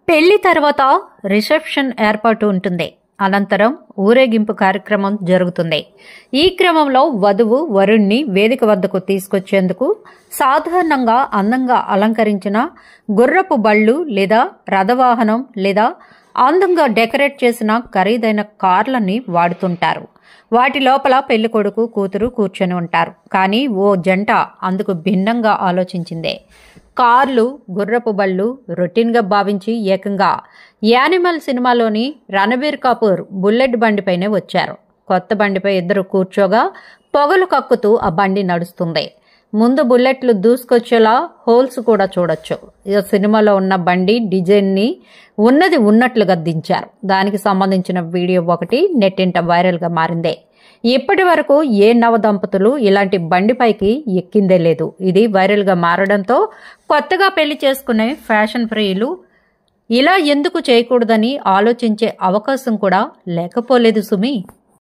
పెళ్లి తర్వాత రిసెప్షన్ ఏర్పాటు ఉంటుంది. అనంతరం ఊరేగింపు కార్యక్రమం జరుగుతుంది. ఈ క్రమంలో వధువు వరుణ్ణి వేదిక వద్దకు తీసుకొచ్చేందుకు సాధారణంగా అందంగా అలంకరించిన గుర్రపు బళ్ళు లేదా రథవాహనం లేదా అందంగా డెకరేట్ చేసిన ఖరీదైన కార్లని వాడుతుంటారు. వాటి లోపల పెళ్లి కొడుకు కూతురు కూర్చొని ఉంటారు. కానీ ఓ జంట అందుకు భిన్నంగా ఆలోచించిందే. కార్లు, గుర్రపు బళ్ళు రొటీన్గా భావించి ఏకంగా యానిమల్ సినిమాలోని రణబీర్ కపూర్ బుల్లెట్ బండిపైనే వచ్చారు. కొత్త బండిపై ఇద్దరు కూర్చోగా పొగలు కక్కుతూ ఆ బండి నడుస్తుంది. ముందు బుల్లెట్లు దూసుకొచ్చేలా హోల్స్ కూడా చూడొచ్చు. ఈ సినిమాలో ఉన్న బండి డిజైన్ని ఉన్నది ఉన్నట్లుగా దించారు. దానికి సంబంధించిన వీడియో ఒకటి నెట్టింట వైరల్గా మారిందే. ఇప్పటి వరకు ఏ నవదంపతులు ఇలాంటి బండిపైకి ఎక్కిందే లేదు. ఇది వైరల్గా మారడంతో కొత్తగా పెళ్లి చేసుకునే ఫ్యాషన్ ప్రియులు ఇలా ఎందుకు చేయకూడదని ఆలోచించే అవకాశం కూడా లేకపోలేదు సుమి.